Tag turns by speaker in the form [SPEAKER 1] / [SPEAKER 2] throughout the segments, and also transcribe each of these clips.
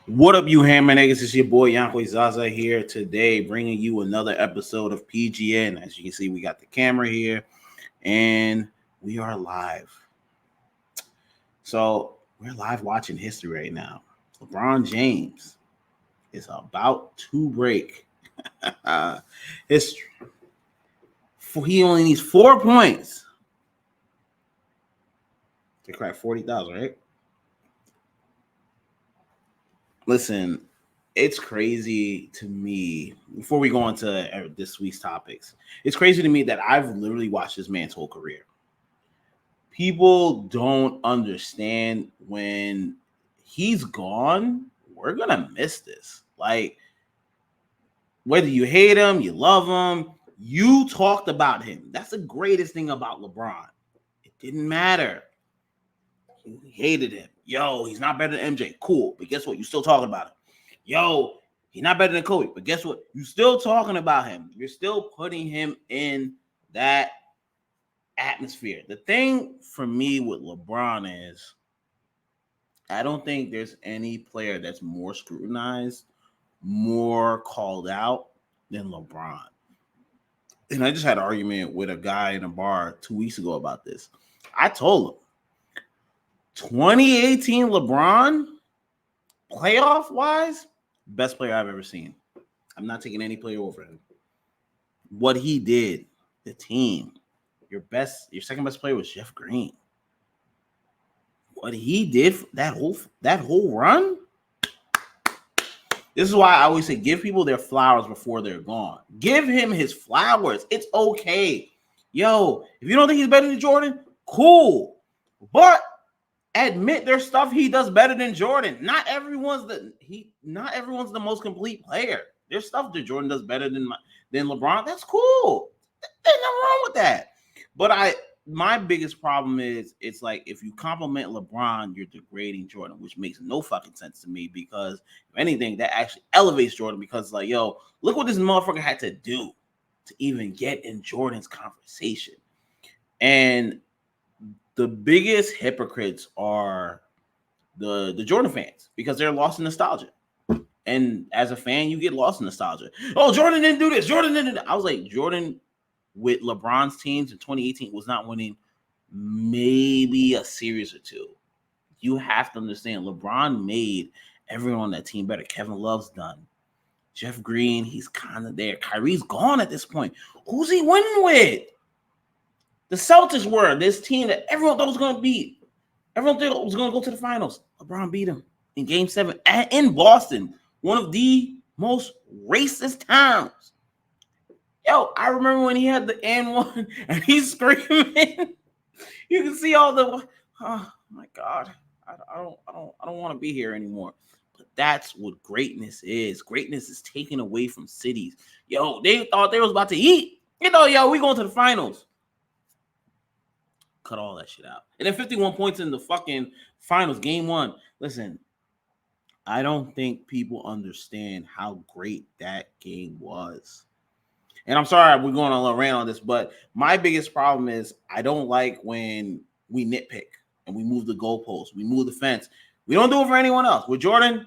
[SPEAKER 1] What up, you hammer niggas? It's your boy Yanquoi Zaza here today, bringing you another episode of PGN. As you can see, we got the camera here, and we are live. So we're live watching history right now. LeBron James is about to break history. He only needs 4 points to crack 40,000, right? Listen, it's crazy to me. Before we go into this week's topics, it's crazy to me that I've literally watched this man's whole career. People don't understand when he's gone, we're gonna miss this. Like, whether you hate him, you love him, you talked about him. That's the greatest thing about LeBron. It didn't matter. You hated him. Yo, he's not better than MJ. Cool. But guess what? You still talking about him. Yo, he's not better than Kobe. But guess what? You still talking about him. You're still putting him in that atmosphere. The thing for me with LeBron is I don't think there's any player that's more scrutinized, more called out than LeBron. And I just had an argument with a guy in a bar 2 weeks ago about this. I told him 2018 LeBron, playoff wise, best player I've ever seen. I'm not taking any player over him. What he did, the team, your second best player was Jeff Green. What he did that whole run. This is why I always say give people their flowers before they're gone. Give him his flowers. It's okay. Yo, if you don't think he's better than Jordan, cool. But admit there's stuff he does better than Jordan. Not everyone's the most complete player. There's stuff that Jordan does better than LeBron. That's cool. There's nothing wrong with that. But my biggest problem is it's like if you compliment LeBron, you're degrading Jordan, which makes no fucking sense to me because if anything, that actually elevates Jordan because like, yo, look what this motherfucker had to do to even get in Jordan's conversation. And the biggest hypocrites are the Jordan fans because they're lost in nostalgia. And as a fan, you get lost in nostalgia. Oh, Jordan didn't do this. Jordan didn't. I was like, Jordan with LeBron's teams in 2018 was not winning maybe a series or two. You have to understand LeBron made everyone on that team better. Kevin Love's done. Jeff Green, he's kind of there. Kyrie's gone at this point. Who's he winning with? The Celtics were this team that everyone thought was going to beat. Everyone thought was going to go to the finals. LeBron beat him in Game 7 in Boston, one of the most racist towns. Yo, I remember when he had the N1 and he's screaming. You can see all the, oh my God, I don't want to be here anymore. But that's what greatness is. Greatness is taken away from cities. Yo, they thought they was about to eat. You know, yo, we going to the finals. Cut all that shit out. And then 51 points in the fucking finals, Game 1. Listen, I don't think people understand how great that game was. And I'm sorry we're going on a little rant on this, but my biggest problem is I don't like when we nitpick and we move the goalposts, we move the fence. We don't do it for anyone else. With Jordan,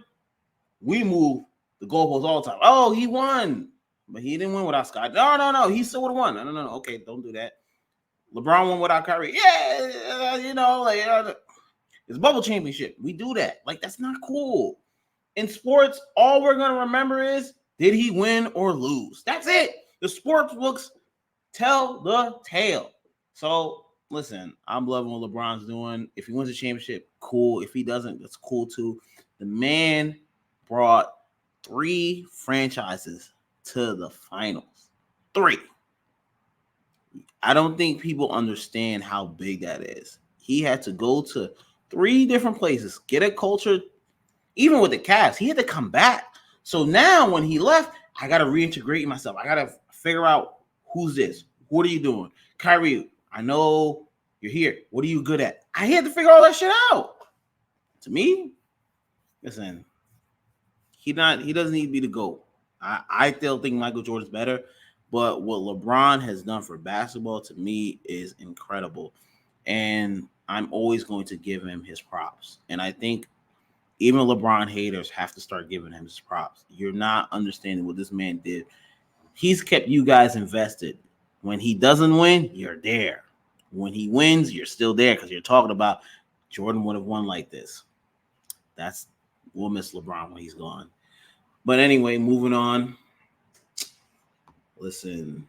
[SPEAKER 1] we move the goalposts all the time. Oh, he won, but he didn't win without Scott. No. He still would have won. No. Okay, don't do that. LeBron won without Kyrie. Yeah, it's bubble championship. We do that. Like, that's not cool. In sports, all we're going to remember is, did he win or lose? That's it. The sports books tell the tale. So, listen, I'm loving what LeBron's doing. If he wins a championship, cool. If he doesn't, that's cool too. The man brought 3 franchises to the finals. 3. I don't think people understand how big that is. He had to go to 3 different places, get a culture. Even with the Cavs, he had to come back. So now when he left, I got to reintegrate myself. I got to figure out who's this. What are you doing? Kyrie, I know you're here. What are you good at? I had to figure all that shit out. To me, listen, he doesn't need to be the GOAT. I still think Michael Jordan's better, but what LeBron has done for basketball to me is incredible. And I'm always going to give him his props. And I think Even LeBron haters have to start giving him his props. You're not understanding what this man did. He's kept you guys invested. When he doesn't win, you're there. When he wins, you're still there because you're talking about Jordan would have won like this. We'll miss LeBron when he's gone. But anyway, moving on. Listen,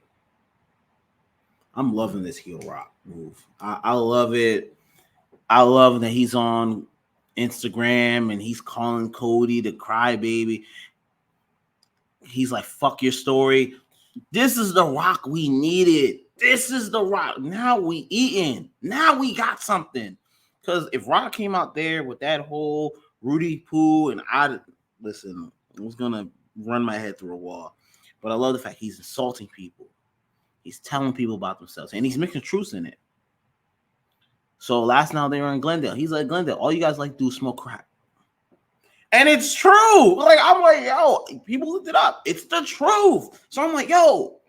[SPEAKER 1] I'm loving this heel rock move. I love it. I love that he's on Instagram and he's calling Cody the crybaby. He's like, fuck your story. This is the rock we needed. This is the rock. Now we eating. Now we got something. Because if Rock came out there with that whole Rudy Poo and I was going to run my head through a wall. But I love the fact he's insulting people. He's telling people about themselves. And he's mixing truths in it. So last night they were in Glendale. He's like, Glendale, all you guys like to do is smoke crack. And it's true. Like, I'm like, yo, people looked it up. It's the truth. So I'm like, yo,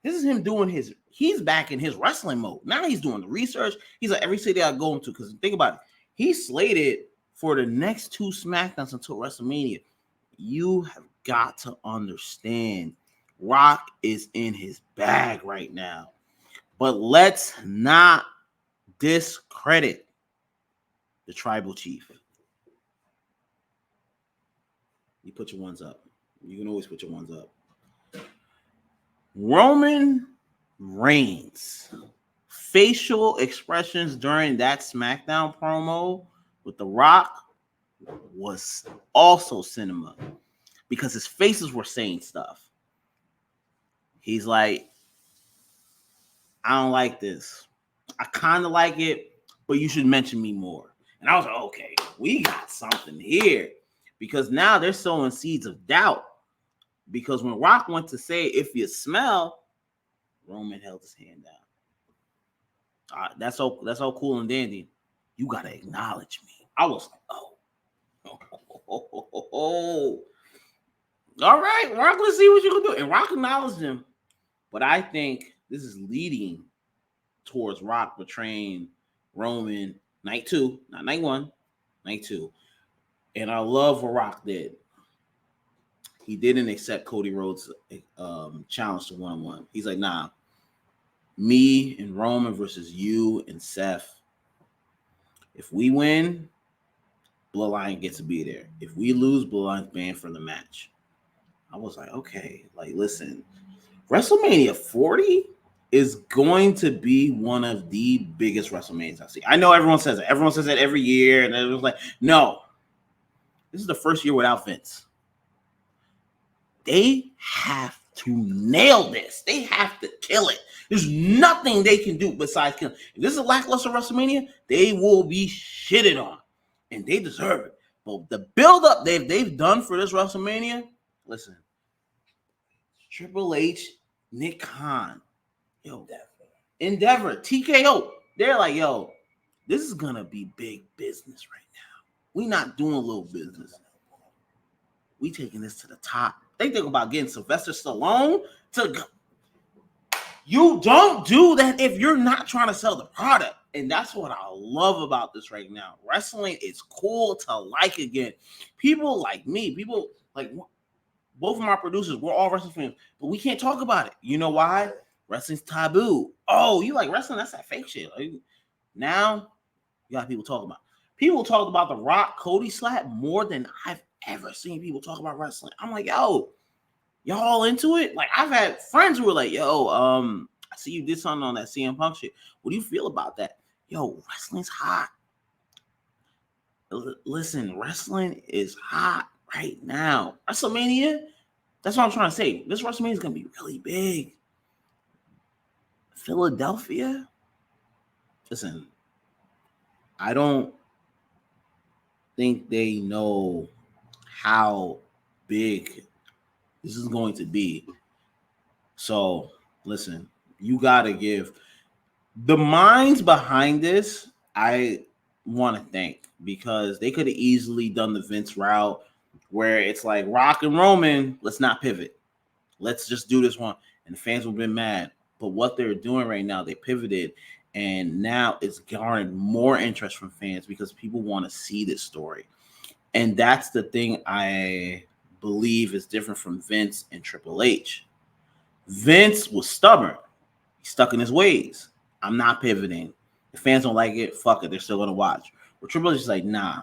[SPEAKER 1] this is him doing he's back in his wrestling mode. Now he's doing the research. He's like, every city I go into, because think about it. He's slated for the next 2 SmackDowns until WrestleMania. You have got to understand, Rock is in his bag right now. But let's not discredit the tribal chief. You put your ones up. You can always put your ones up. Roman Reigns' facial expressions during that SmackDown promo with The Rock was also cinema because his faces were saying stuff. He's like, I don't like this. I kind of like it, but you should mention me more. And I was like, okay, we got something here. Because now they're sowing seeds of doubt. Because when Rock went to say, if you smell, Roman held his hand down. That's all cool and dandy. You got to acknowledge me. I was like, oh. All right, Rock, let's see what you can do. And Rock acknowledged him. But I think this is leading towards Rock betraying Roman night 2, not night 1, night 2. And I love what Rock did. He didn't accept Cody Rhodes' challenge to one-on-one. He's like, nah, me and Roman versus you and Seth. If we win, Bloodline gets to be there. If we lose, Bloodline's banned from the match. I was like, okay, like, listen, WrestleMania 40 is going to be one of the biggest WrestleManias I see. I know everyone says it. Everyone says it every year. And it was like, no. This is the first year without Vince. They have to nail this. They have to kill it. There's nothing they can do besides kill it. If this is a lackluster WrestleMania, they will be shitted on. And they deserve it. But the build-up they've done for this WrestleMania, listen, Triple H, Nick Khan, yo, Endeavor, TKO, they're like, yo, this is going to be big business right now. We not doing little business. We taking this to the top. They think about getting Sylvester Stallone to go. You don't do that if you're not trying to sell the product. And that's what I love about this right now. Wrestling is cool to like again. People like me, people like both of my producers, we're all wrestling fans, but we can't talk about it. You know why? Wrestling's taboo. Oh, you like wrestling? That's that fake shit. Like, now you got people talking about it. People talk about the Rock Cody slap more than I've ever seen people talk about wrestling. I'm like, yo, y'all all into it? Like, I've had friends who were like, yo, I see you did something on that CM Punk shit. What do you feel about that? Yo, wrestling's hot. Listen, wrestling is hot right now. WrestleMania, that's what I'm trying to say. This WrestleMania is going to be really big. Philadelphia, listen, I don't think they know how big this is going to be. So, listen, you got to give the minds behind this, I want to thank, because they could have easily done the Vince route where it's like Rock and Roman, let's not pivot. Let's just do this one. And the fans would have been mad. But what they're doing right now, they pivoted, and now it's garnered more interest from fans because people want to see this story. And that's the thing I believe is different from Vince and Triple H. Vince was stubborn. He's stuck in his ways. I'm not pivoting. If fans don't like it, fuck it. They're still going to watch. But Triple H is like, nah,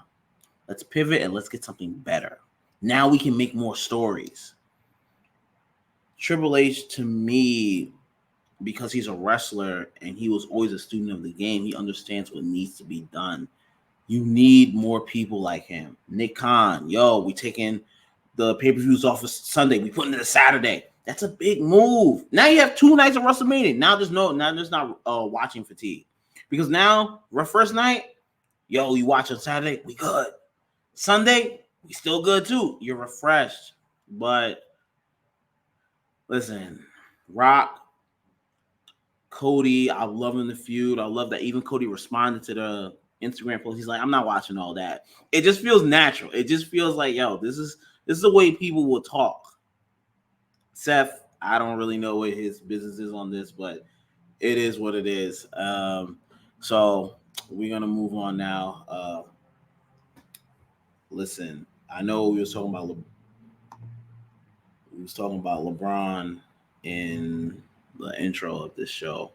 [SPEAKER 1] let's pivot and let's get something better. Now we can make more stories. Triple H, to me, because he's a wrestler and he was always a student of the game, he understands what needs to be done. You need more people like him. Nick Khan, we taking the pay-per-views off of Sunday. We putting it to Saturday. That's a big move. Now you have 2 nights of WrestleMania. Now there's not watching fatigue. Because now, first night, you watch on Saturday, we good. Sunday, we still good too. You're refreshed. But listen, Rock, Cody, I love in the feud. I love that even Cody responded to the Instagram post. He's like, I'm not watching all that. It just feels natural. It just feels like, this is the way people will talk. Seth, I don't really know what his business is on this, but it is what it is. So we're gonna move on now. Listen, I know we was talking about LeBron in the intro of this show,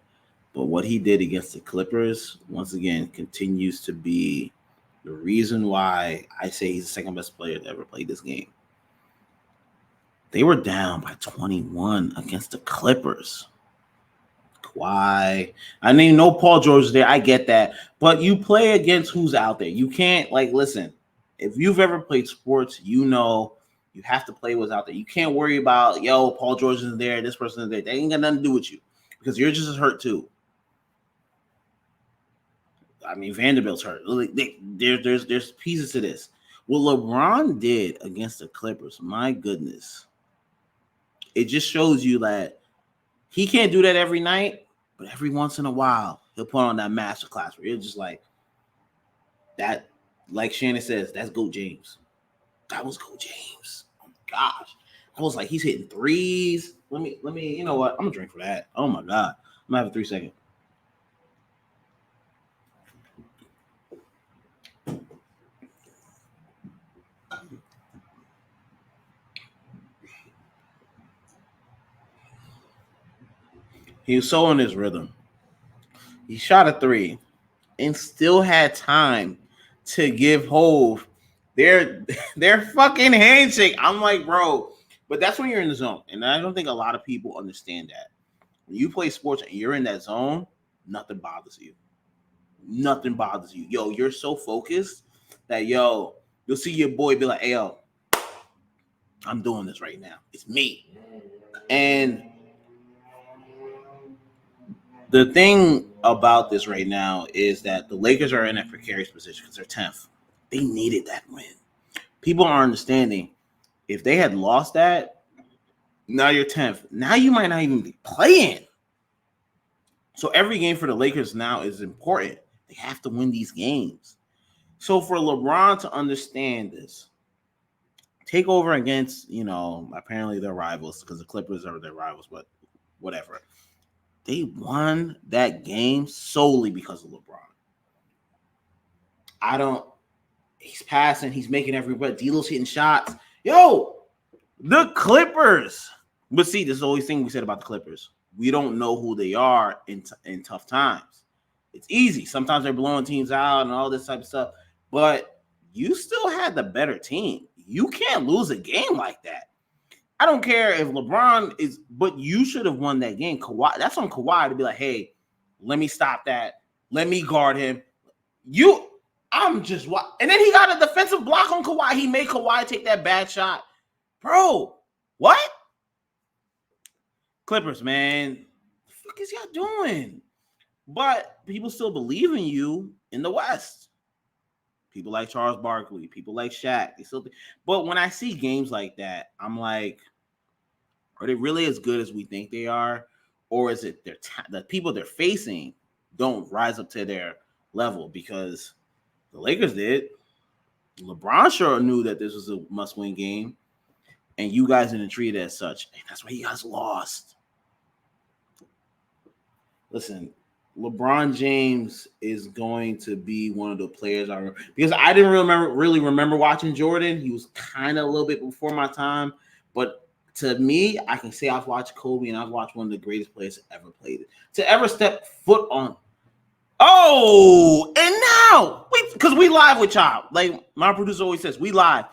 [SPEAKER 1] but what he did against the Clippers once again continues to be the reason why I say he's the second best player to ever play this game. They were down by 21 against the Clippers. Kawhi. I mean, no Paul George is there. I get that. But you play against who's out there. You can't, listen, if you've ever played sports, you have to play what's out there. You can't worry about, Paul George is there, this person is there. They ain't got nothing to do with you because you're just as hurt too. I mean, Vanderbilt's hurt. There's pieces to this. What LeBron did against the Clippers, my goodness. It just shows you that he can't do that every night, but every once in a while, he'll put on that masterclass where you're just like, that, like Shannon says, that's Go James. That was Go James. Oh my gosh. I was like, he's hitting threes. Let me, you know what? I'm going to drink for that. Oh my God. I'm going to have a 3 second. He was so in his rhythm. He shot a 3 and still had time to give Hove their fucking handshake. I'm like, bro, but that's when you're in the zone. And I don't think a lot of people understand that. When you play sports and you're in that zone, nothing bothers you. Nothing bothers you. You're so focused that, you'll see your boy be like, hey, I'm doing this right now. It's me. And the thing about this right now is that the Lakers are in a precarious position because they're 10th. They needed that win. People are understanding. If they had lost that, now you're 10th. Now you might not even be playing. So every game for the Lakers now is important. They have to win these games. So for LeBron to understand this, take over against, apparently their rivals, because the Clippers are their rivals, but whatever. They won that game solely because of LeBron. He's passing, he's making everybody. D'Lo's hitting shots. The Clippers. But see, this is the only thing we said about the Clippers. We don't know who they are in tough times. It's easy. Sometimes they're blowing teams out and all this type of stuff. But you still had the better team. You can't lose a game like that. I don't care if LeBron is, but you should have won that game. Kawhi, that's on Kawhi to be like, hey, let me stop that. Let me guard him. And then he got a defensive block on Kawhi. He made Kawhi take that bad shot. Bro, what? Clippers, man. What the fuck is y'all doing? But people still believe in you in the West. People like Charles Barkley, people like Shaq. But when I see games like that, I'm like, are they really as good as we think they are? Or is it the people they're facing don't rise up to their level? Because the Lakers did. LeBron sure knew that this was a must-win game, and you guys didn't treat it as such. And that's why you guys lost. Listen, LeBron James is going to be one of the players I remember because I didn't really remember watching Jordan. He was kind of a little bit before my time, but to me, I can say I've watched Kobe and I've watched one of the greatest players to ever played it, to ever step foot on. Oh, and now because we live with y'all, like my producer always says, we live.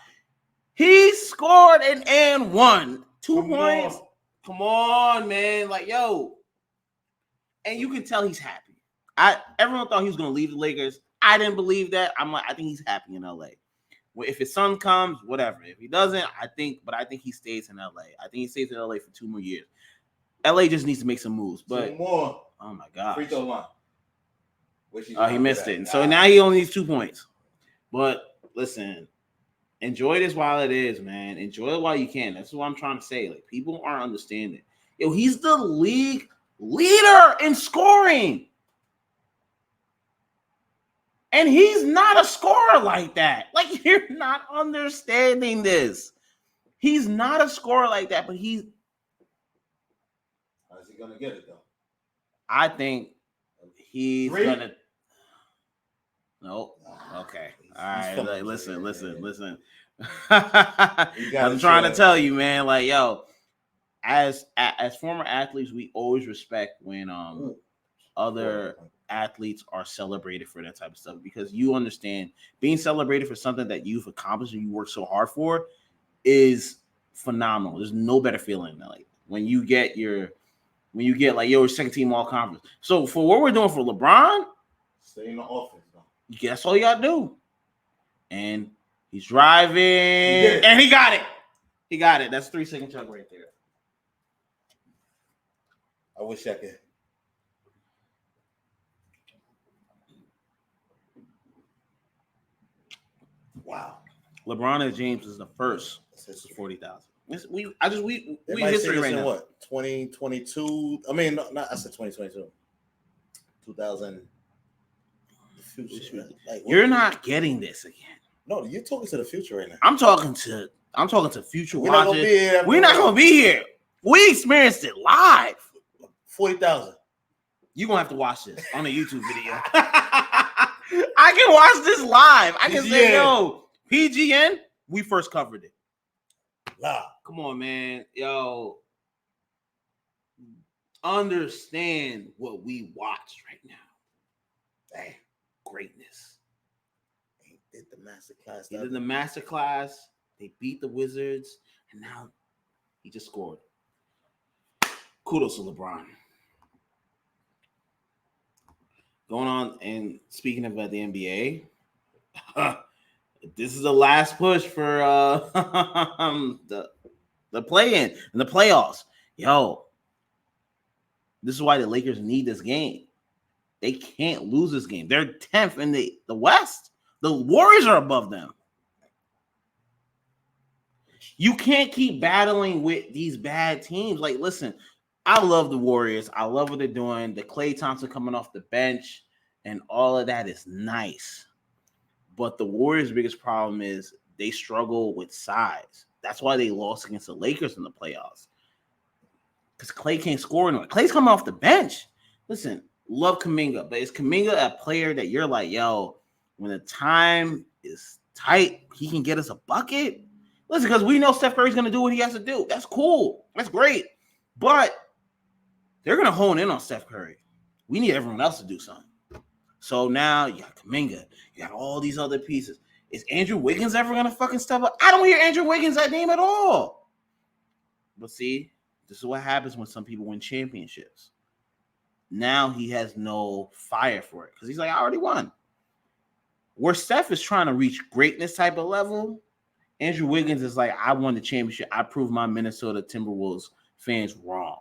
[SPEAKER 1] He scored and won 2 points. Come on, man, like yo. And you can tell he's happy. Everyone thought he was going to leave the Lakers. I didn't believe that. I'm like, I think he's happy in LA. Well, if his son comes, whatever. If he doesn't, I think he stays in LA. I think he stays in LA for 2 more years. LA just needs to make some moves. But
[SPEAKER 2] 2 more.
[SPEAKER 1] Oh my God.
[SPEAKER 2] Free throw line.
[SPEAKER 1] He missed it. So now he only needs 2 points. But listen, enjoy this while it is, man. Enjoy it while you can. That's what I'm trying to say. Like, people aren't understanding. Yo, he's the league leader in scoring. And he's not a scorer like that. Like, you're not understanding this. He's not a scorer like that, but he's...
[SPEAKER 2] How's he going to get it, though?
[SPEAKER 1] I think he's going to... Nope. Okay. All right. Like, listen. I'm trying to tell you, man. Like, yo, as former athletes, we always respect when other athletes are celebrated for that type of stuff, because you understand being celebrated for something that you've accomplished and you work so hard for is phenomenal. There's no better feeling than like when you get like your second team all conference. So for what we're doing for LeBron,
[SPEAKER 2] stay in the offense.
[SPEAKER 1] That's all you gotta do. And he's driving, and he got it. He got it. That's 3-second chunk right there.
[SPEAKER 2] I wish I could. Wow.
[SPEAKER 1] LeBron and James is the first. This is 40,000. We history right now.
[SPEAKER 2] What? 2022. I mean, not I said 2022. 2000. Future. Like,
[SPEAKER 1] you're not getting this again.
[SPEAKER 2] No, you're talking to the future right now.
[SPEAKER 1] I'm talking to future watchers. We're not gonna be here. We experienced it live.
[SPEAKER 2] 40,000.
[SPEAKER 1] You're gonna have to watch this on a YouTube video. I can watch this live. I can say, yo, PGN, we first covered it.
[SPEAKER 2] Live.
[SPEAKER 1] Come on, man. Yo. Understand what we watched right now. Damn. Greatness.
[SPEAKER 2] He did the masterclass.
[SPEAKER 1] He did the masterclass. They beat the Wizards, and now he just scored. Kudos to LeBron. Going on, and speaking of the NBA, this is the last push for the play-in and the playoffs. Yo, this is why the Lakers need this game. They can't lose this game. They're 10th in the West. The Warriors are above them. You can't keep battling with these bad teams. Like, listen, I love the Warriors. I love what they're doing. The Klay Thompson coming off the bench and all of that is nice. But the Warriors' biggest problem is they struggle with size. That's why they lost against the Lakers in the playoffs. Because Klay can't score anymore. Klay's coming off the bench. Listen, love Kuminga, but is Kuminga a player that you're like, yo, when the time is tight, he can get us a bucket? Listen, because we know Steph Curry's going to do what he has to do. That's cool. That's great. But they're going to hone in on Steph Curry. We need everyone else to do something. So now you got Kuminga. You got all these other pieces. Is Andrew Wiggins ever going to fucking step up? I don't hear Andrew Wiggins' that name at all. But see, this is what happens when some people win championships. Now he has no fire for it because he's like, I already won. Where Steph is trying to reach greatness type of level, Andrew Wiggins is like, I won the championship. I proved my Minnesota Timberwolves fans wrong.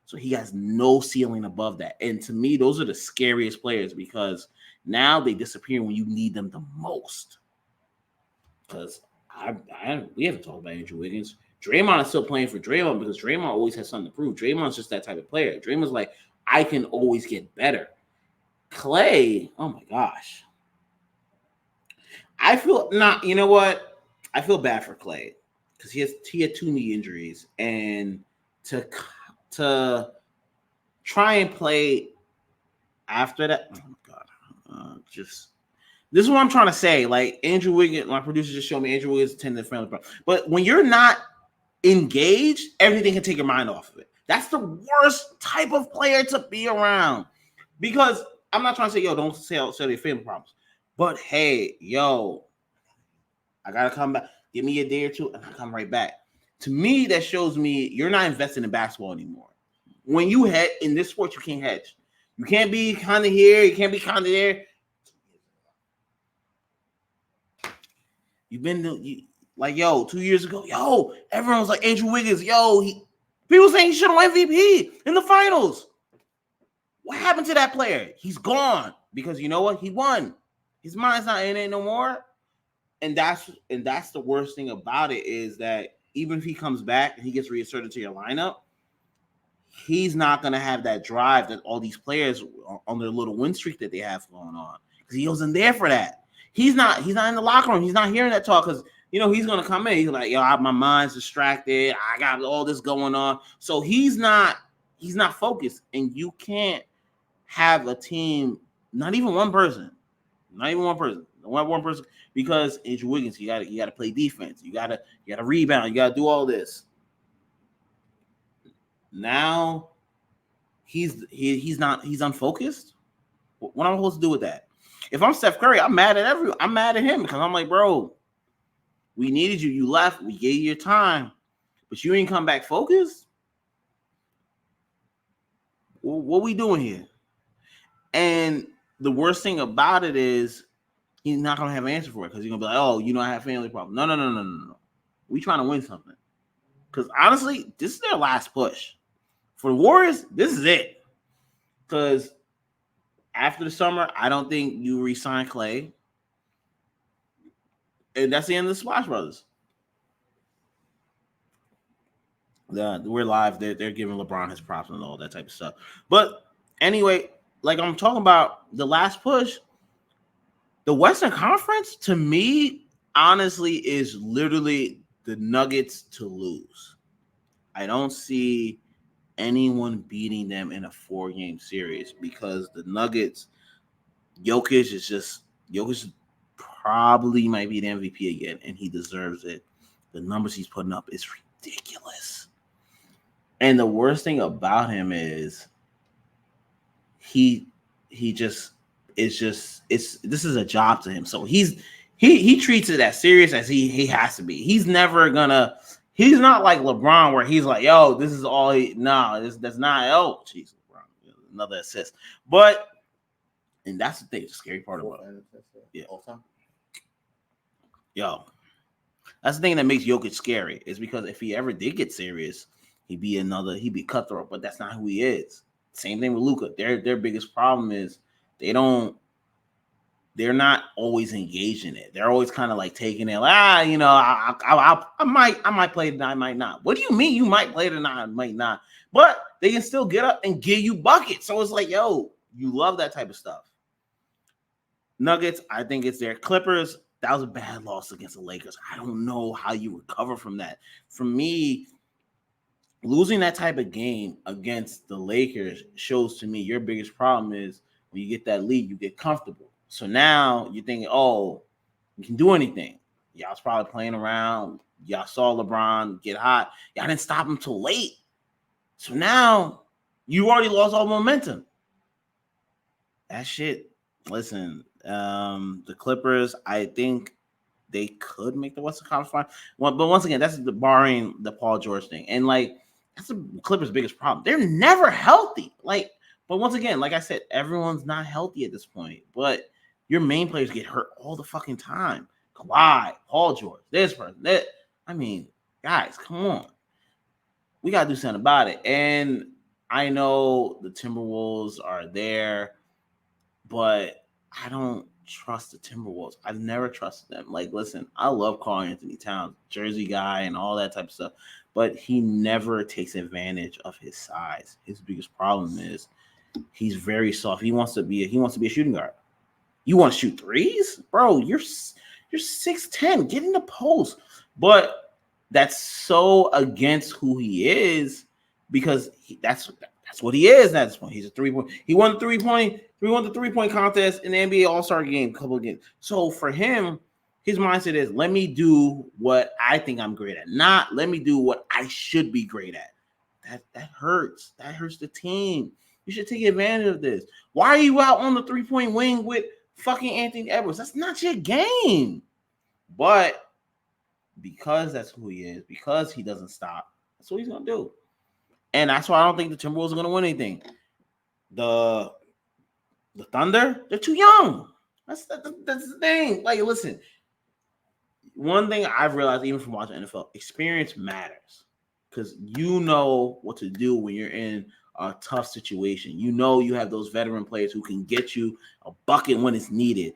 [SPEAKER 1] So he has no ceiling above that. And to me, those are the scariest players because now they disappear when you need them the most. Because we haven't talked about Andrew Wiggins. Draymond is still playing for Draymond because Draymond always has something to prove. Draymond's just that type of player. Draymond's like, I can always get better. Klay, oh my gosh. I feel not, you know what? I feel bad for Klay because he had 2 knee injuries, and to try and play after that, oh my God, just this is what I'm trying to say. Like Andrew Wiggins, my producer just showed me Andrew Wiggins attended the family problem. But when you're not engaged, everything can take your mind off of it. That's the worst type of player to be around. Because I'm not trying to say, yo, don't sell your family problems. But hey, yo, I gotta come back. Give me a day or two, and I come right back. To me, that shows me you're not investing in basketball anymore. When you hedge in this sport, you can't hedge. You can't be kind of here, you can't be kind of there. You've been like, yo, 2 years ago, yo, everyone was like Andrew Wiggins, yo, people saying he should have won MVP in the finals. What happened to that player? He's gone because you know what? He won. His mind's not in it no more. And that's the worst thing about it is that even if he comes back and he gets reinserted to your lineup, he's not gonna have that drive that all these players on their little win streak that they have going on because he wasn't there for that. He's not in the locker room. He's not hearing that talk because he's gonna come in. He's like, yo, my mind's distracted. I got all this going on. So he's not focused, and you can't have a team, not even one person, because Andrew Wiggins, you gotta play defense, you gotta rebound, you gotta do all this. Now he's unfocused. What am I supposed to do with that? If I'm Steph Curry, I'm mad at him because I'm like, bro, we needed you. You left. We gave you your time, but you ain't come back focused. What we doing here? And the worst thing about it is he's not gonna have an answer for it because he's gonna be like, oh, I have family problems. No. We trying to win something. Because honestly, this is their last push. For the Warriors, this is it. Because after the summer, I don't think you re-sign Clay. And that's the end of the Splash Brothers. We're live. They're giving LeBron his props and all that type of stuff. But anyway, like I'm talking about the last push, the Western Conference, to me, honestly, is literally the Nuggets to lose. I don't see anyone beating them in a 4-game series because the Nuggets, Jokic probably might be the MVP again, and he deserves it. The numbers he's putting up is ridiculous. And the worst thing about him is this is a job to him. So he treats it as serious as he has to be. He's not like LeBron where he's like, yo, this is all that's not, oh, jeez, LeBron, another assist. And that's the thing, the scary part about it. Yeah. Yo, that's the thing that makes Jokic scary is because if he ever did get serious, he'd be cutthroat, but that's not who he is. Same thing with Luka. Their biggest problem is they're not always engaged in it. They're always kind of like taking it, I might play tonight, I might not. What do you mean you might play tonight, I might not? But they can still get up and give you buckets. So it's like, yo, you love that type of stuff. Nuggets, I think it's their Clippers. That was a bad loss against the Lakers. I don't know how you recover from that. For me, losing that type of game against the Lakers shows to me your biggest problem is when you get that lead, you get comfortable. So now you're thinking, oh, you can do anything. Y'all's probably playing around. Y'all saw LeBron get hot. Y'all didn't stop him till late. So now you already lost all momentum. That shit, listen, the Clippers, I think they could make the Western Conference Final. But once again, that's barring the Paul George thing. And that's the Clippers' biggest problem. They're never healthy. But once again, like I said, everyone's not healthy at this point. But your main players get hurt all the fucking time. Kawhi, Paul George, this person, that. I mean, guys, come on. We got to do something about it. And I know the Timberwolves are there, but I don't trust the Timberwolves. I've never trusted them. Listen, I love Karl Anthony Towns, Jersey guy and all that type of stuff, but he never takes advantage of his size. His biggest problem is he's very soft. He wants to be a shooting guard. You want to shoot threes? Bro, you're 6'10". Get in the post. But that's so against who he is because that's That's what he is at this point. He's a 3-point. He won the 3-point contest in the NBA All-Star game a couple of games. So for him, his mindset is, let me do what I think I'm great at, not let me do what I should be great at. That hurts. That hurts the team. You should take advantage of this. Why are you out on the 3-point wing with fucking Anthony Edwards? That's not your game. But because that's who he is, because he doesn't stop, that's what he's going to do. And that's why I don't think the Timberwolves are going to win anything. The Thunder, they're too young. That's the thing. Like, listen, one thing I've realized even from watching NFL, experience matters. Because you know what to do when you're in a tough situation. You know you have those veteran players who can get you a bucket when it's needed.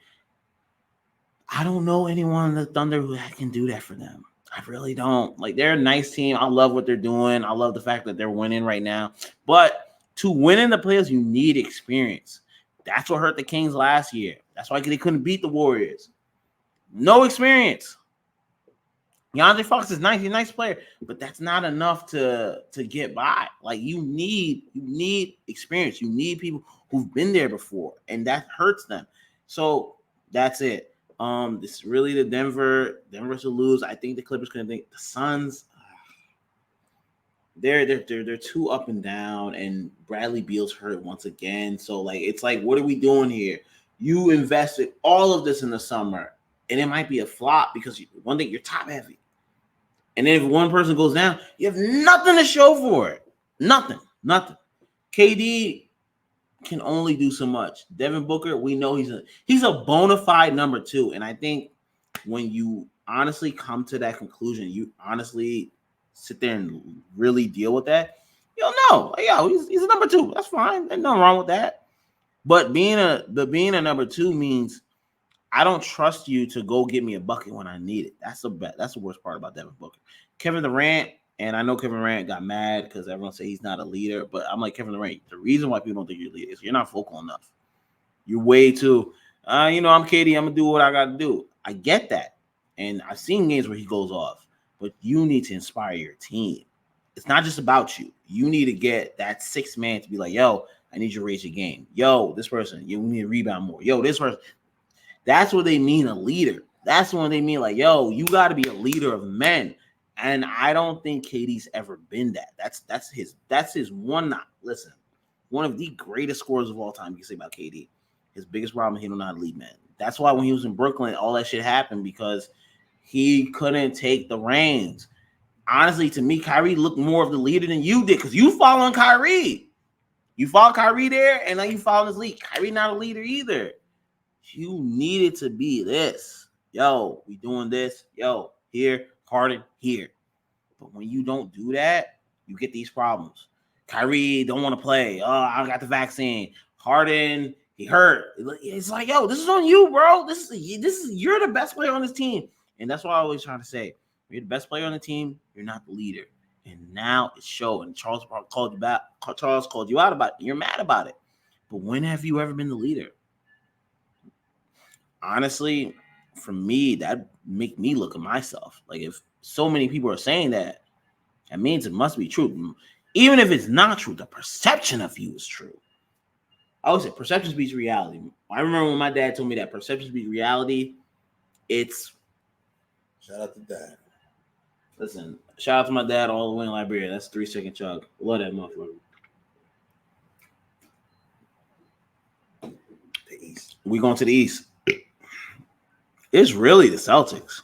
[SPEAKER 1] I don't know anyone in the Thunder who can do that for them. I really don't. Like, they're a nice team. I love what they're doing. I love the fact that they're winning right now. But to win in the playoffs, you need experience. That's what hurt the Kings last year. That's why they couldn't beat the Warriors. No experience. DeAndre Fox is nice. He's a nice player, but that's not enough to get by. Like, you need experience. You need people who've been there before, and that hurts them. So that's it. This is really the Denver to lose. I think the Clippers couldn't think. The Suns, they're too up and down, and Bradley Beal's hurt once again. So like, it's like, what are we doing here? You invested all of this in the summer, and it might be a flop because one thing, you're top heavy. And then if one person goes down, you have nothing to show for it. Nothing. KD can only do so much. Devin Booker, we know he's a bona fide number 2. And I think when you honestly come to that conclusion, you honestly sit there and really deal with that, you'll know. Like, yo, he's a number 2. That's fine. There's nothing wrong with that. But being a number 2 means I don't trust you to go get me a bucket when I need it. That's the worst part about Devin Booker. Kevin Durant, and I know Kevin Durant got mad because everyone said he's not a leader, but I'm like, Kevin Durant, the reason why people don't think you're a leader is you're not vocal enough. You're way too, I'm KD, I'm going to do what I got to do. I get that. And I've seen games where he goes off, but you need to inspire your team. It's not just about you. You need to get that 6th man to be like, yo, I need you to raise your game. Yo, this person, you need to rebound more. Yo, this person. That's what they mean, a leader. That's what they mean, like, yo, you got to be a leader of men. And I don't think KD's ever been that. That's his one of the greatest scorers of all time you can say about KD. His biggest problem, he don't know how to lead men. That's why when he was in Brooklyn, all that shit happened because he couldn't take the reins. Honestly, to me, Kyrie looked more of the leader than you did because you following Kyrie. You follow Kyrie there, and now you follow his lead. Kyrie not a leader either. You needed to be this. Yo, we doing this. Yo, here, Harden, here. But when you don't do that, you get these problems. Kyrie don't want to play. Oh, I got the vaccine. Harden, he hurt. It's like, yo, this is on you, bro. This is you're the best player on this team. And that's what I always try to say. You're the best player on the team. You're not the leader. And now it's showing. And Charles called you out about it. You're mad about it. But when have you ever been the leader? Honestly, for me, that make me look at myself. Like, if so many people are saying that, that means it must be true. Even if it's not true, the perception of you is true. I always say perception beats reality. I remember when my dad told me that perception beats reality. It's
[SPEAKER 2] shout out to Dad.
[SPEAKER 1] Listen, shout out to my dad all the way in Liberia. That's a 3-second chug. Love that motherfucker.
[SPEAKER 2] The East.
[SPEAKER 1] We going to the East. It's really the Celtics.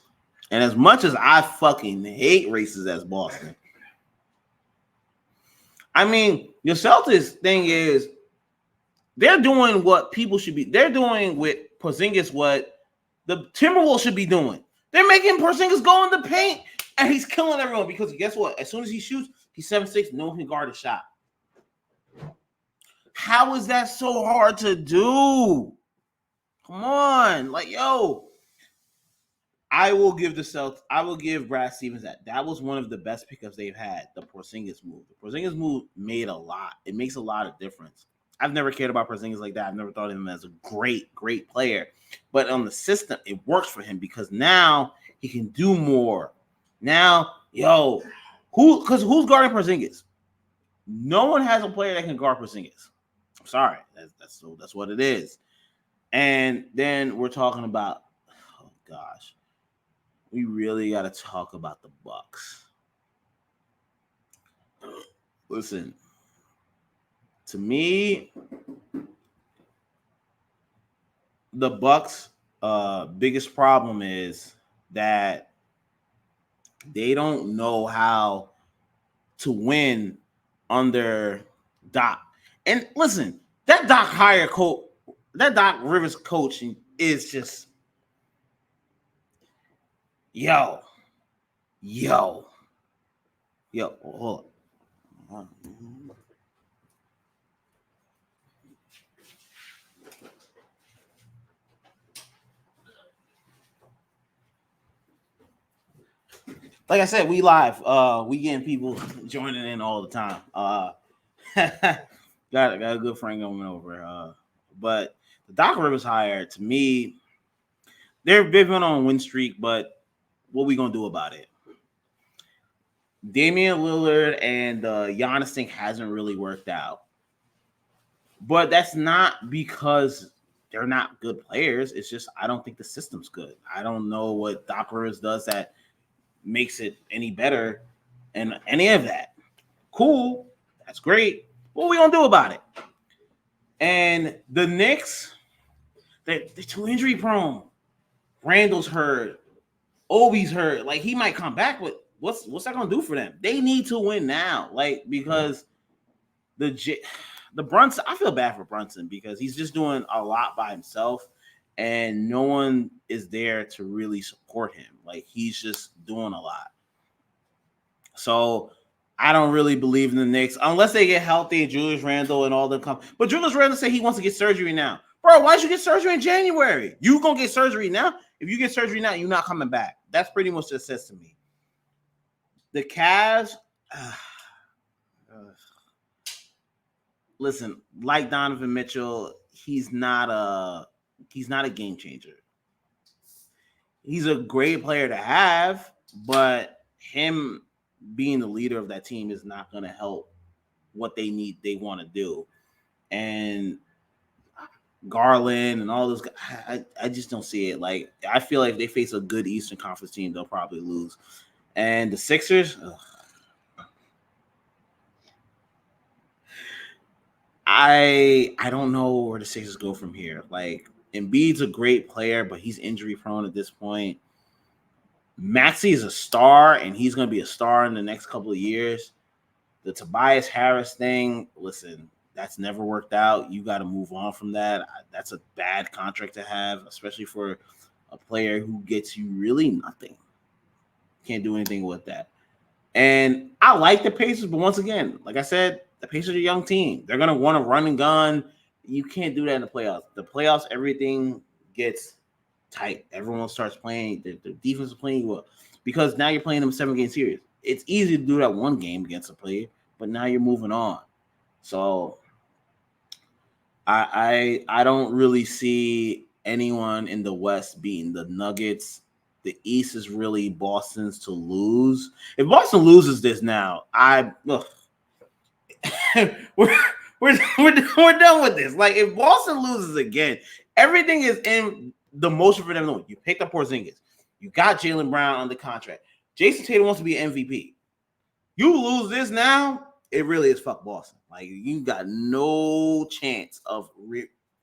[SPEAKER 1] And as much as I fucking hate races as Boston, I mean, your Celtics thing is they're doing what people should be. They're doing with Porzingis what the Timberwolves should be doing. They're making Porzingis go in the paint, and he's killing everyone because guess what? As soon as he shoots, he's 7'6", no one can guard a shot. How is that so hard to do? Come on. Like, yo, I will give Brad Stevens that. That was one of the best pickups they've had, the Porzingis move. The Porzingis move made a lot. It makes a lot of difference. I've never cared about Porzingis like that. I've never thought of him as a great player. But on the system, it works for him because now he can do more. Now, yo, who's guarding Porzingis? No one has a player that can guard Porzingis. I'm sorry, that's what it is. And then we're talking about, oh gosh, we really got to talk about the Bucks. Listen, to me, the Bucks' biggest problem is that they don't know how to win under Doc. And listen, that Doc Rivers coaching is just yo. Hold on. Like I said, we live. We getting people joining in all the time. Got a good friend going over. But the Doc Rivers hire, to me, they've been on a win streak, but what we gonna do about it? Damian Lillard and Giannis thing hasn't really worked out. But that's not because they're not good players. It's just I don't think the system's good. I don't know what Doc Rivers does that makes it any better and any of that. Cool. That's great. What are we going to do about it? And the Knicks, they're too injury prone. Randall's hurt. Obi's hurt. Like, he might come back, but what's that going to do for them? They need to win now. Like, because the Brunson, I feel bad for Brunson because he's just doing a lot by himself and no one is there to really support him. Like, he's just doing a lot. So I don't really believe in the Knicks unless they get healthy and Julius Randle and all them come. But Julius Randle said he wants to get surgery now. Bro, why should you get surgery in January? You gonna get surgery now? If you get surgery now, you're not coming back. That's pretty much what it says to me. The Cavs, listen, like Donovan Mitchell, he's not a game changer. He's a great player to have, but him being the leader of that team is not going to help what they want to do. And Garland and all those guys, I just don't see it. Like, I feel like if they face a good Eastern Conference team, they'll probably lose. And the Sixers, I don't know where the Sixers go from here. Like, Embiid's a great player, but he's injury prone at this point. Maxey is a star, and he's going to be a star in the next couple of years. The Tobias Harris thing, listen, that's never worked out. You got to move on from that. That's a bad contract to have, especially for a player who gets you really nothing. Can't do anything with that. And I like the Pacers, but once again, like I said, the Pacers are a young team. They're going to want to run and gun. You can't do that in the playoffs. The playoffs, everything gets tight. Everyone starts playing. The defense is playing well because now you're playing them 7-game series. It's easy to do that one game against a player, but now you're moving on. So I don't really see anyone in the West beating the Nuggets. The East is really Boston's to lose. If Boston loses this now, we're done with this. Like, if Boston loses again, everything is in the motion for them. You picked up Porzingis. You got Jaylen Brown on the contract. Jason Tatum wants to be an MVP. You lose this now, it really is fuck Boston. Like, you got no chance of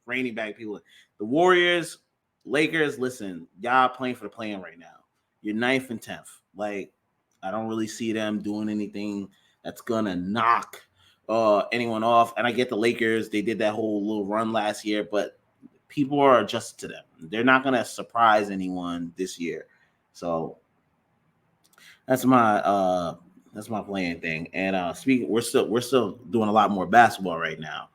[SPEAKER 1] reining back people. The Warriors, Lakers, listen, y'all playing for the play-in right now. You're 9th and 10th. Like, I don't really see them doing anything that's gonna knock anyone off. And I get the Lakers, they did that whole little run last year, but people are adjusted to them. They're not gonna surprise anyone this year. So that's my playing thing. And speaking, we're still doing a lot more basketball right now.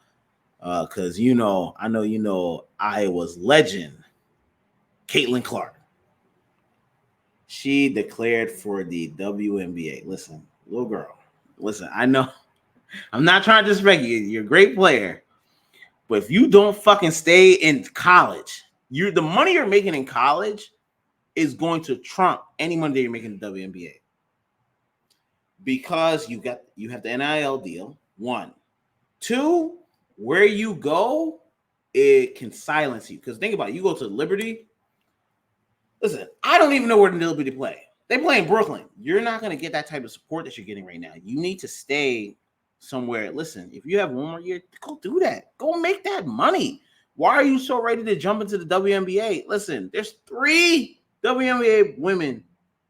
[SPEAKER 1] Because I know Iowa's legend, Caitlin Clark. She declared for the WNBA. Listen, little girl. Listen, I know I'm not trying to disrespect you. You're a great player. But if you don't fucking stay in college, the money you're making in college is going to trump any money that you're making in the WNBA. Because you have the NIL deal, One. Two, where you go, it can silence you. Because think about it, you go to Liberty. Listen, I don't even know where the Liberty play. They play in Brooklyn. You're not going to get that type of support that you're getting right now. You need to stay somewhere. Listen, if you have one more year, go do that. Go make that money. Why are you so ready to jump into the WNBA? Listen, there's 3 WNBA women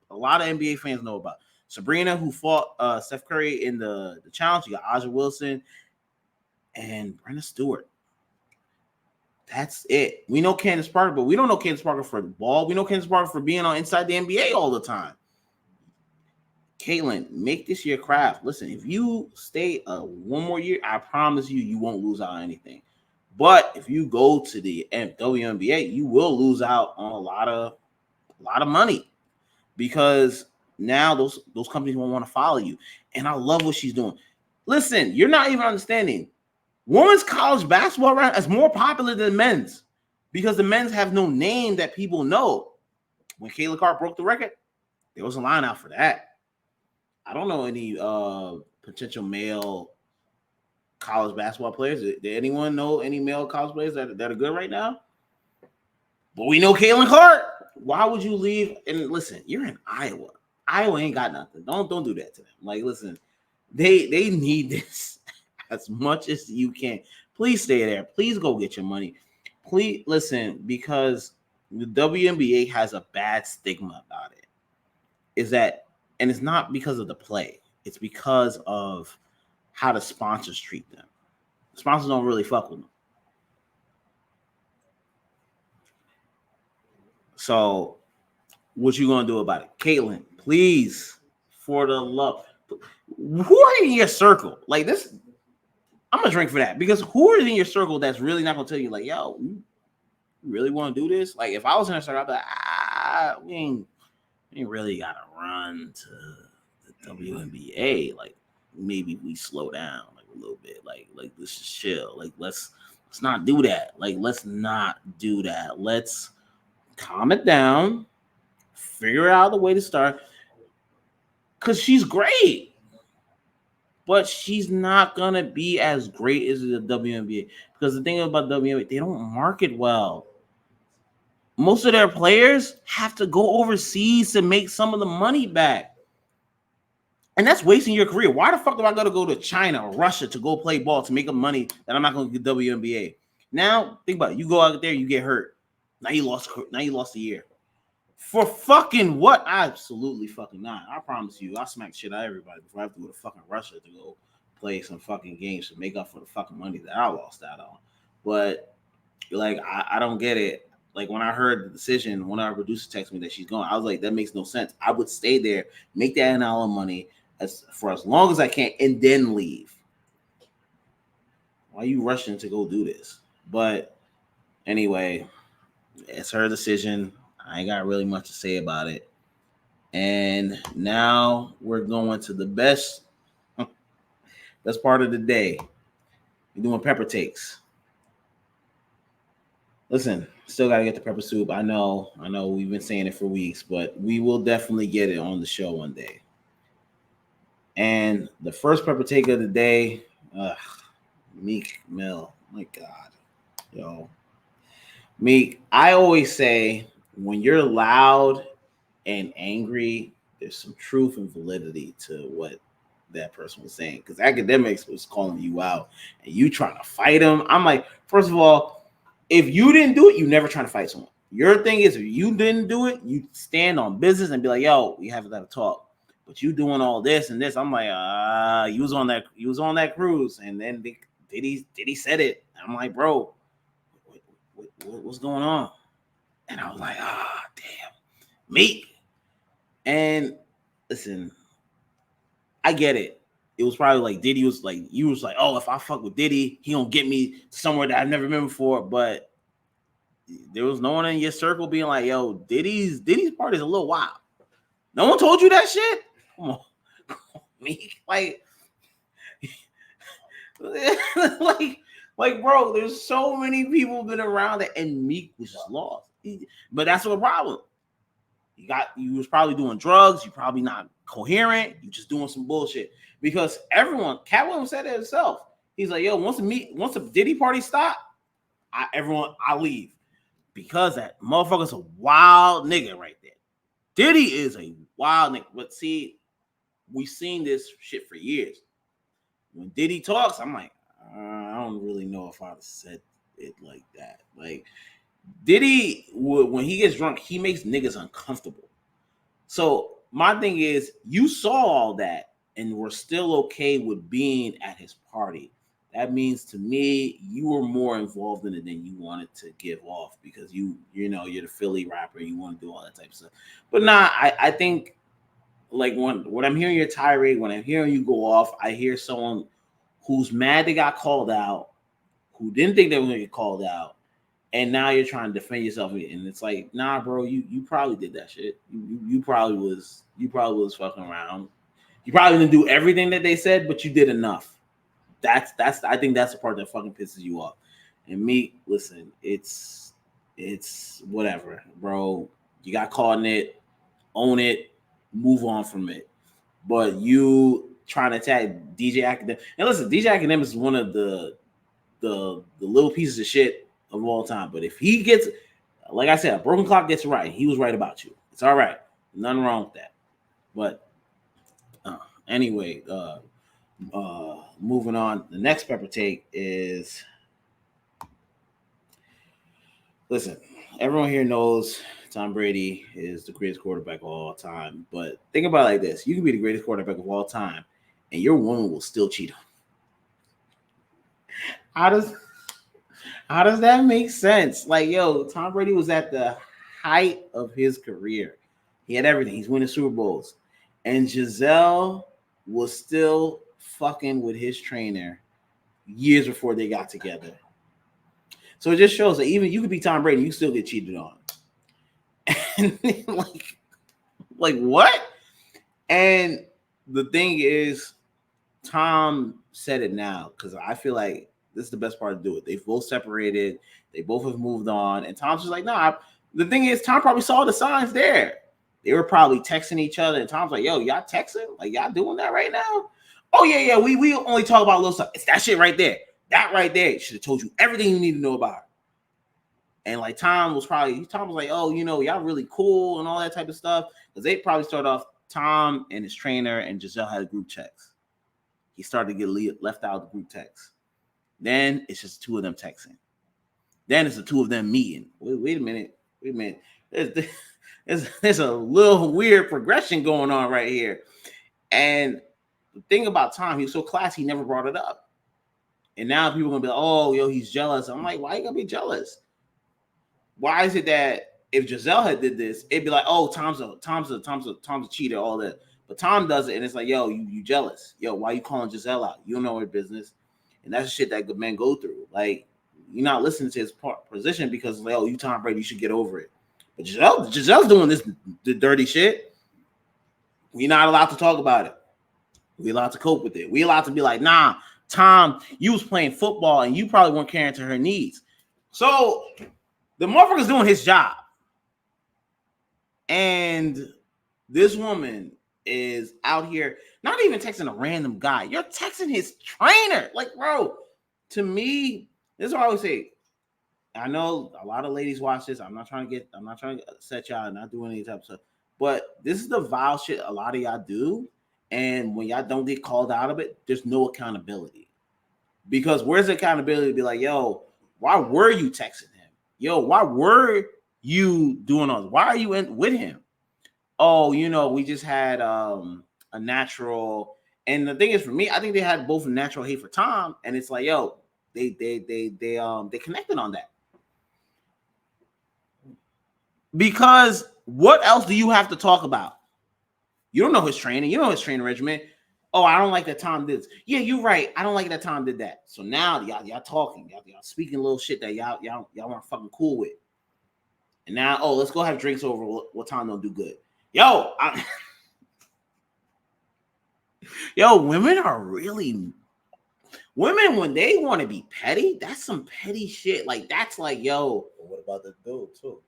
[SPEAKER 1] a lot of NBA fans know about. Sabrina, who fought Steph Curry in the challenge. You got Aja Wilson and Brenda Stewart. That's it. We know Candace Parker, but we don't know Candace Parker for the ball. We know Candace Parker for being on inside the NBA all the time. Caitlin, make this your craft. Listen, if you stay one more year, I promise you won't lose out on anything. But if you go to the WNBA, you will lose out on a lot of money because now those companies won't want to follow you. And I love what she's doing. Listen, you're not even understanding. Women's college basketball right is more popular than men's because the men's have no name that people know. When Kayla Clark broke the record, there was a line out for that. I don't know any potential male college basketball players. Did anyone know any male college players that are good right now? But we know Caitlin Clark. Why would you leave? And listen, you're in Iowa. Iowa ain't got nothing. Don't do that to them. Like, listen, they need this as much as you can. Please stay there. Please go get your money. Please listen, because the WNBA has a bad stigma about it. And it's not because of the play. It's because of how the sponsors treat them. The sponsors don't really fuck with them. So, what you gonna do about it, Caitlin? Please, for the love, who are in your circle? Like this, I'm gonna drink for that because who is in your circle that's really not gonna tell you, like, yo, you really want to do this? Like, if I was in a circle, I'd be like, we ain't really gotta run to the WNBA. Like, maybe we slow down like a little bit. Like let's just chill. Like let's not do that. Like let's not do that. Let's calm it down, figure out the way to start. Cause she's great, but she's not gonna be as great as the WNBA. Because the thing about WNBA, they don't market well. Most of their players have to go overseas to make some of the money back. And that's wasting your career. Why the fuck am I going to go to China or Russia to go play ball to make up money that I'm not going to get WNBA? Now, think about it. You go out there, you get hurt. Now you lost a year. For fucking what? Absolutely fucking not. I promise you, I'll smack shit out of everybody before I have to go to fucking Russia to go play some fucking games to make up for the fucking money that I lost out on. But, like, I don't get it. Like, when I heard the decision, when our producer texted me that she's going, I was like, that makes no sense. I would stay there, make that NIL money for as long as I can, and then leave. Why are you rushing to go do this? But anyway, it's her decision. I ain't got really much to say about it. And now we're going to the best part of the day. We're doing pepper takes. Listen, still got to get the pepper soup. I know we've been saying it for weeks, but we will definitely get it on the show one day. And the first pepper take of the day, Meek Mill. My God. Yo. Meek, I always say when you're loud and angry, there's some truth and validity to what that person was saying. Because academics was calling you out and you trying to fight him. I'm like, first of all, if you didn't do it, you never try to fight someone. Your thing is, if you didn't do it, you stand on business and be like, yo, we have to talk. But you doing all this and this, I'm like, you was on that cruise, and then Diddy said it. I'm like, bro, what's going on? And I was like, damn, Meek. And listen, I get it. It was probably like Diddy was like, you was like, oh, if I fuck with Diddy, he don't get me somewhere that I've never been before. But there was no one in your circle being like, yo, Diddy's part is a little wild. No one told you that shit? Come on, Meek. Like, bro, there's so many people been around it, and Meek was just lost. But that's the problem. You was probably doing drugs. You probably not coherent. You just doing some bullshit. Because Cat Williams said it himself. He's like, yo, once a Diddy party stop, I leave. Because that motherfucker's a wild nigga right there. Diddy is a wild nigga. But see, we've seen this shit for years. When Diddy talks, I'm like, I don't really know if I'd have said it like that. Like, Diddy, when he gets drunk, he makes niggas uncomfortable. So my thing is, you saw all that and were still okay with being at his party. That means to me, you were more involved in it than you wanted to give off because you're the Philly rapper, you want to do all that type of stuff. But I think like when I'm hearing your tirade, when I'm hearing you go off, I hear someone who's mad they got called out, who didn't think they were gonna get called out, and now you're trying to defend yourself, and it's like, nah, bro, you probably did that shit. You probably was fucking around. You probably didn't do everything that they said, but you did enough. I think that's the part that fucking pisses you off. And me, listen, it's whatever, bro. You got caught in it, own it, move on from it. But you trying to attack DJ Academic, and listen, DJ Academic is one of the little pieces of shit of all time. But if he gets, like I said, a broken clock gets right, he was right about you. It's all right, nothing wrong with that. But anyway, moving on. The next pepper take is, listen, everyone here knows Tom Brady is the greatest quarterback of all time. But think about it like this. You can be the greatest quarterback of all time, and your woman will still cheat on you. How does that make sense? Like, yo, Tom Brady was at the height of his career. He had everything. He's winning Super Bowls. And Giselle was still fucking with his trainer years before they got together. So it just shows that even you could be Tom Brady, you still get cheated on. And like what? And the thing is, Tom said it now because I feel like this is the best part to do it. They've both separated. They both have moved on. And Tom's just like, nah. The thing is, Tom probably saw the signs there. They were probably texting each other. And Tom's like, yo, y'all texting? Like, y'all doing that right now? Oh, yeah. We only talk about little stuff. It's that shit right there. That right there should have told you everything you need to know about her. And like Tom was like, oh, y'all really cool and all that type of stuff. Because they probably started off, Tom and his trainer and Giselle had group checks. He started to get left out of the group text. Then it's just two of them texting. Then it's the two of them meeting. Wait a minute. There's a little weird progression going on right here. And the thing about Tom, he was so classy, he never brought it up. And now people are gonna be like, oh, yo, he's jealous. I'm like, why you gonna be jealous? Why is it that if Giselle had did this, it'd be like, oh, Tom's a cheater, all that. But Tom does it, and it's like, yo, you jealous. Yo, why you calling Giselle out? You don't know her business. And that's the shit that good men go through. Like, you're not listening to his position because, like, oh, you Tom Brady, you should get over it. But Giselle's doing the dirty shit. We're not allowed to talk about it. We're allowed to cope with it. We're allowed to be like, nah, Tom, you was playing football and you probably weren't caring to her needs. So the motherfucker's doing his job. And this woman is out here not even texting a random guy. You're texting his trainer. Like, bro, to me, this is what I always say. I know a lot of ladies watch this. I'm not trying to set y'all, not doing any type of stuff. But this is the vile shit a lot of y'all do. And when y'all don't get called out of it, there's no accountability. Because where's the accountability to be like, yo, why were you texting him? Yo, why were you doing all this? Why are you with him? Oh, we just had a natural. And the thing is, for me, I think they had both a natural hate for Tom, and it's like, yo, they connected on that. Because what else do you have to talk about? You don't know his training. You know his training regimen. Oh, I don't like that Tom did this. Yeah, you're right. I don't like that Tom did that. So now y'all talking. Y'all speaking little shit that y'all weren't fucking cool with. And now, oh, let's go have drinks over what Tom don't do good. Yo, women are really... Women, when they want to be petty, that's some petty shit. Like, that's like, yo...
[SPEAKER 2] What about the dude, too?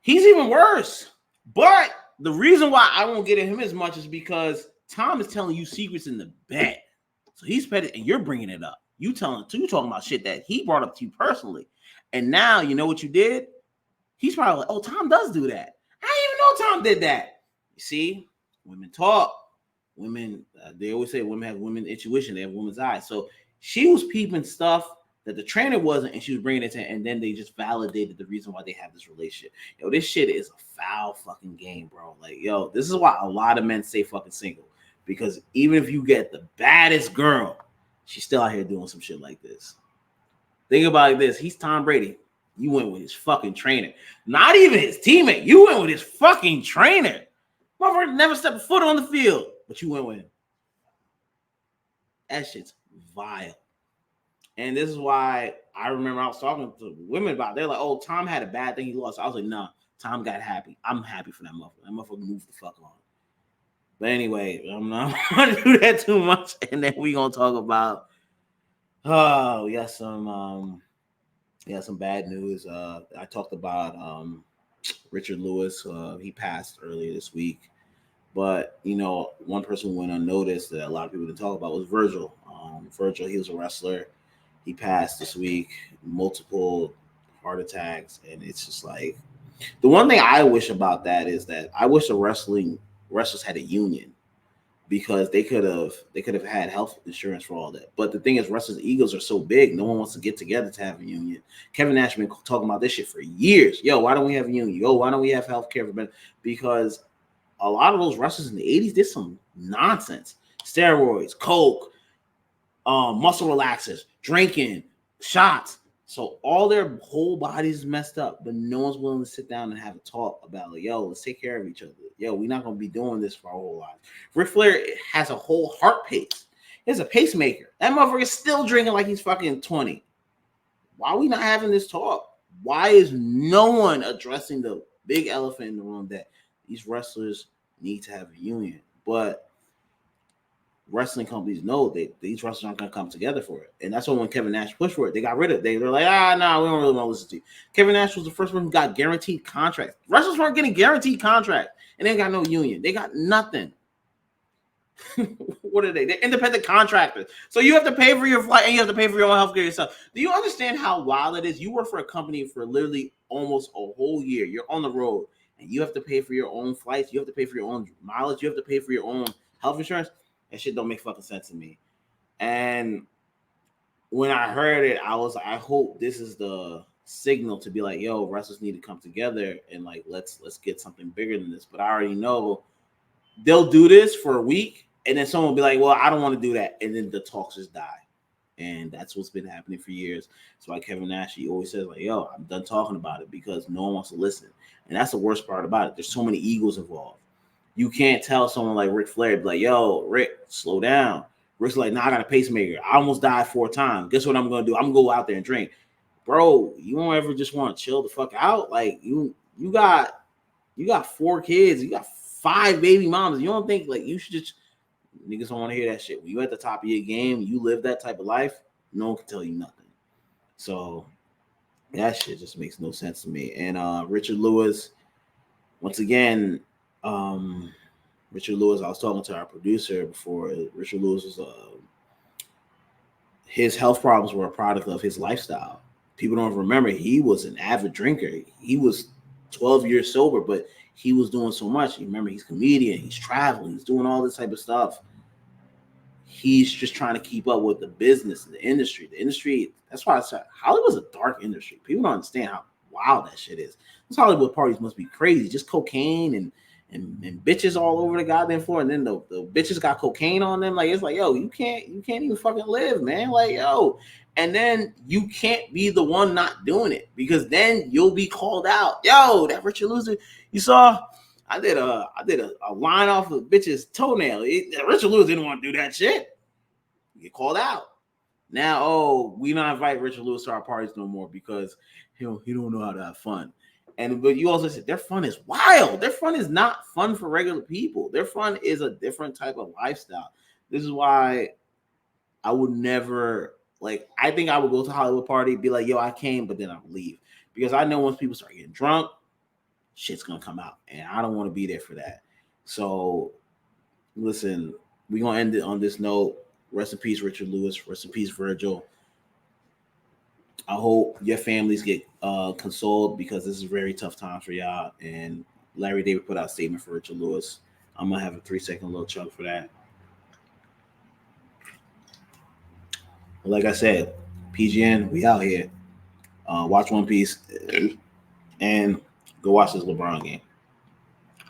[SPEAKER 1] He's even worse. But the reason why I won't get at him as much is because Tom is telling you secrets in the bed. So he's petty, and you're bringing it up. You talking about shit that he brought up to you personally. And now you know what you did? He's probably like, oh, Tom does do that. I didn't even know Tom did that. You see, women talk. Women, they always say women have women's intuition. They have women's eyes. So she was peeping stuff that the trainer wasn't, and she was bringing it to him, and then they just validated the reason why they have this relationship. Yo, this shit is a foul fucking game, bro. Like, yo, this is why a lot of men stay fucking single. Because even if you get the baddest girl, she's still out here doing some shit like this. Think about this. He's Tom Brady. You went with his fucking trainer. Not even his teammate. You went with his fucking trainer. Motherfucker never stepped a foot on the field, but you went with him. That shit's vile. And this is why I remember I was talking to women about it. They're like, oh, Tom had a bad thing. He lost. I was like, nah, Tom got happy. I'm happy for that motherfucker. That motherfucker moved the fuck on. But anyway, I'm not going to do that too much. And then we're going to talk about, we got some bad news. I talked about Richard Lewis. He passed earlier this week. But, you know, one person who went unnoticed that a lot of people didn't talk about was Virgil. Virgil, he was a wrestler. He passed this week, multiple heart attacks. And it's just like, the one thing I wish about that is that I wish the wrestlers had a union, because they could have had health insurance for all that. But the thing is, wrestlers' egos are so big, no one wants to get together to have a union. Kevin Nash been talking about this shit for years. Yo, why don't we have a union? Yo, why don't we have health care for men? Because a lot of those wrestlers in the 80s did some nonsense. Steroids, coke, muscle relaxers, drinking, shots. So all their whole bodies messed up, but no one's willing to sit down and have a talk about, like, yo, let's take care of each other. Yo, we're not going to be doing this for our whole lives. Ric Flair has a whole heart pace. He's a pacemaker. That motherfucker is still drinking like he's fucking 20. Why are we not having this talk? Why is no one addressing the big elephant in the room that these wrestlers need to have a union? But wrestling companies know that these wrestlers aren't going to come together for it. And that's why when Kevin Nash pushed for it, they got rid of it. They were like, no, we don't really want to listen to you. Kevin Nash was the first one who got guaranteed contracts. Wrestlers weren't getting guaranteed contracts, and they got no union. They got nothing. What are they? They're independent contractors. So you have to pay for your flight, and you have to pay for your own healthcare yourself. Do you understand how wild it is? You work for a company for literally almost a whole year. You're on the road, and you have to pay for your own flights. You have to pay for your own mileage. You have to pay for your own health insurance. That shit don't make fucking sense to me. And when I heard it, I was like, I hope this is the signal to be like, yo, wrestlers need to come together and like let's get something bigger than this. But I already know they'll do this for a week, and then someone will be like, well, I don't want to do that, and then the talks just die. And that's what's been happening for years. That's why Kevin Nash, he always says, like, yo, I'm done talking about it, because no one wants to listen. And that's the worst part about it. There's so many egos involved. You can't tell someone like Ric Flair, be like, yo, Rick, slow down. Rick's like, nah, I got a pacemaker. I almost died 4 times. Guess what I'm going to do? I'm going to go out there and drink. Bro, you don't ever just want to chill the fuck out? Like, you got 4 kids. You got 5 baby mamas. You don't think, like, you should just, niggas don't want to hear that shit. When you at the top of your game, you live that type of life, no one can tell you nothing. So that shit just makes no sense to me. And Richard Lewis, once again, Richard Lewis, I was talking to our producer before. Richard Lewis was his health problems were a product of his lifestyle. People don't remember he was an avid drinker. He was 12 years sober, but he was doing so much. You remember, he's a comedian, he's traveling, he's doing all this type of stuff. He's just trying to keep up with the business and the industry. The industry, that's why I said Hollywood's a dark industry. People don't understand how wild that shit is. Those Hollywood parties must be crazy. Just cocaine and bitches all over the goddamn floor, and then the bitches got cocaine on them. Like, it's like, yo, you can't even fucking live, man. Like, yo, and then you can't be the one not doing it, because then you'll be called out. Yo, that Richard Lewis, you saw, I did a line off of bitch's toenail. Richard Lewis didn't want to do that shit. You get called out. Now, oh, we not invite Richard Lewis to our parties no more because he don't know how to have fun. But you also said their fun is wild. Their fun is not fun for regular people. Their fun is a different type of lifestyle. This is why I would never, like, I think I would go to a Hollywood party, be like, yo, I came, but then I would leave. Because I know once people start getting drunk, shit's gonna come out, and I don't want to be there for that. So, listen, we're gonna end it on this note. Rest in peace, Richard Lewis. Rest in peace, Virgil. I hope your families get consoled because this is very tough times for y'all. And Larry David put out a statement for Richard Lewis. I'm gonna have a 3-second little chug for that. But like I said, PGN, we out here. Watch One Piece and go watch this LeBron game.